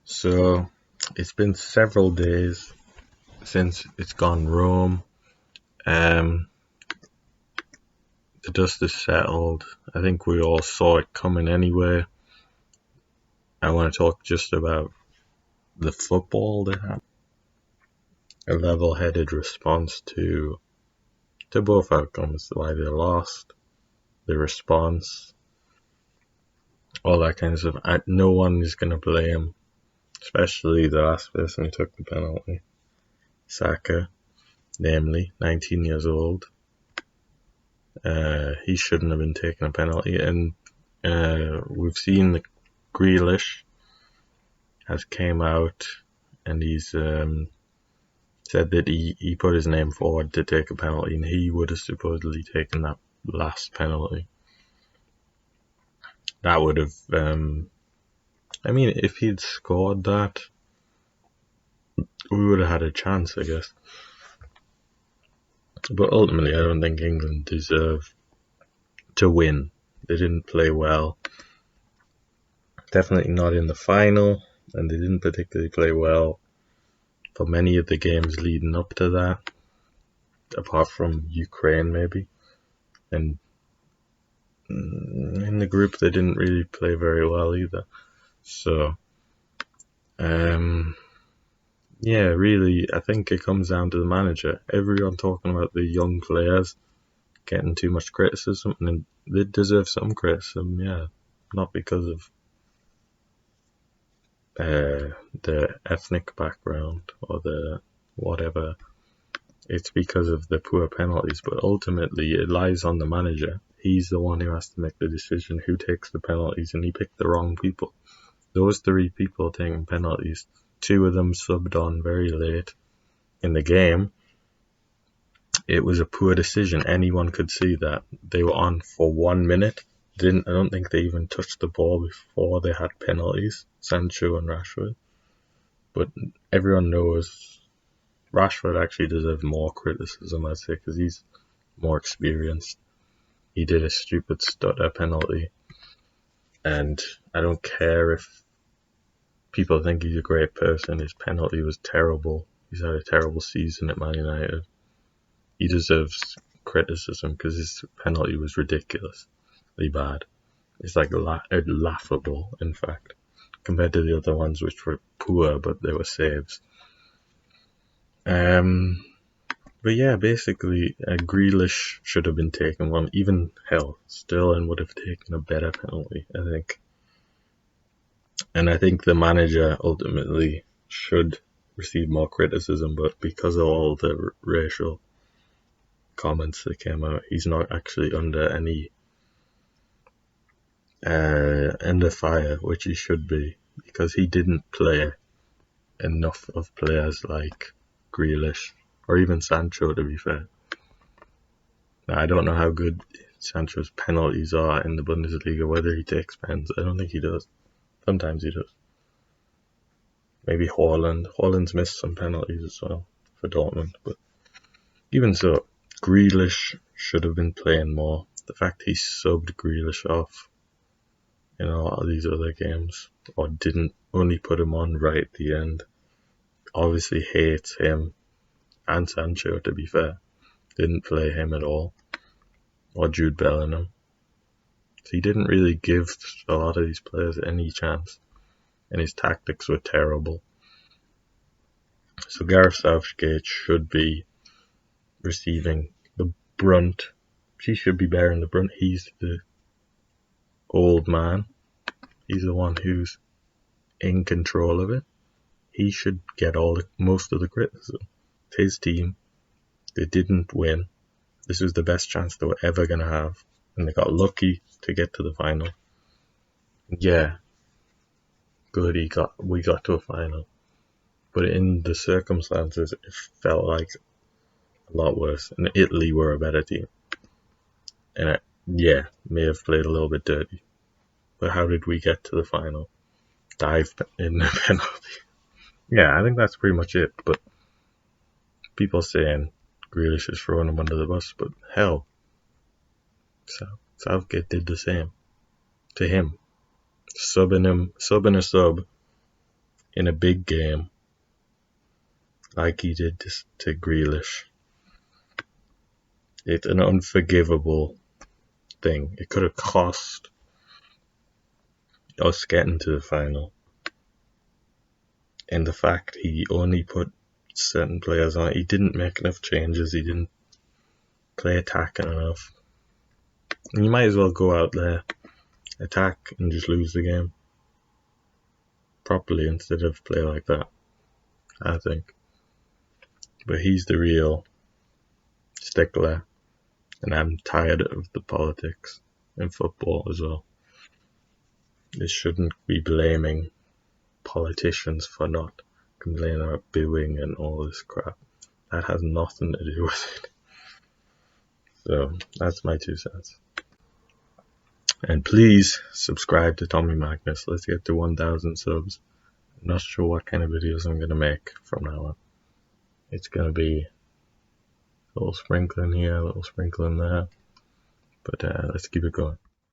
So it's been several days since it's gone Rome. Um, the dust is settled. I think we all saw it coming anyway. I want to talk just about the football that happened. A level-headed response to both outcomes, why they lost, the response, all that kind of stuff. No one is going to blame, especially the last person who took the penalty, Saka, namely 19 years old. He shouldn't have been taking a penalty, and we've seen the Grealish has came out and he's said that he put his name forward to take a penalty, and he would have supposedly taken that last penalty. That would have, I mean, if he'd scored that, we would have had a chance, I guess. But ultimately, I don't think England deserve to win. They didn't play well. Definitely not in the final, and they didn't particularly play well for many of the games leading up to that, apart from Ukraine maybe. And in the group, they didn't really play very well either. So, yeah, really, I think it comes down to the manager. Everyone talking about the young players getting too much criticism, and they deserve some criticism, yeah. Not because of the ethnic background or the whatever. It's because of the poor penalties, but ultimately it lies on the manager. He's the one who has to make the decision who takes the penalties, and he picked the wrong people. Those three people taking penalties, two of them subbed on very late in the game. It was a poor decision. Anyone could see that. They were on for 1 minute. I don't think they even touched the ball before they had penalties, Sancho and Rashford. But everyone knows Rashford actually deserves more criticism, I'd say, because he's more experienced. He did a stupid stutter penalty, and I don't care if people think he's a great person. His penalty was terrible. He's had a terrible season at Man United. He deserves criticism because his penalty was ridiculously bad. It's like laughable, in fact, compared to the other ones, which were poor, but they were saves. But yeah, basically, Grealish should have been taken one. Even hell, Sterling would have taken a better penalty, I think. And I think the manager ultimately should receive more criticism, but because of all the racial comments that came out, he's not actually under any under fire, which he should be, because he didn't play enough of players like Grealish or even Sancho, to be fair. Now, I don't know how good Sancho's penalties are in the Bundesliga, whether he takes pens. I don't think he does. Sometimes he does. Maybe Haaland. Haaland's missed some penalties as well for Dortmund, but even so, Grealish should have been playing more. The fact he subbed Grealish off in a lot of these other games, or didn't only put him on right at the end, obviously hates him and Sancho, to be fair. Didn't play him at all, or Jude Bellingham. So he didn't really give a lot of these players any chance, and his tactics were terrible. So Gareth Southgate should be receiving the brunt. He should be bearing the brunt. He's the old man. He's the one who's in control of it. He should get most of the criticism. It's his team. They didn't win. This was the best chance they were ever going to have, and they got lucky to get to the final. Yeah, good. We got to a final, but in the circumstances, it felt like a lot worse. And Italy were a better team, and may have played a little bit dirty. But how did we get to the final? Dive in the penalty. Yeah, I think that's pretty much it. But people saying Grealish is throwing him under the bus, but hell, Southgate did the same to him, subbing a sub in a big game like he did to Grealish. It's an unforgivable thing. It could have cost us getting to the final. And the fact he only put certain players on, he didn't make enough changes, he didn't play attacking enough. And you might as well go out there, attack, and just lose the game properly instead of play like that, I think. But he's the real stickler, and I'm tired of the politics in football as well. They shouldn't be blaming politicians for not complaining about booing and all this crap. That has nothing to do with it. So that's my 2 cents. And please subscribe to Tommy Magnus. Let's get to 1,000 subs. I'm not sure what kind of videos I'm going to make from now on. It's going to be a little sprinkling here, a little sprinkling there. But let's keep it going.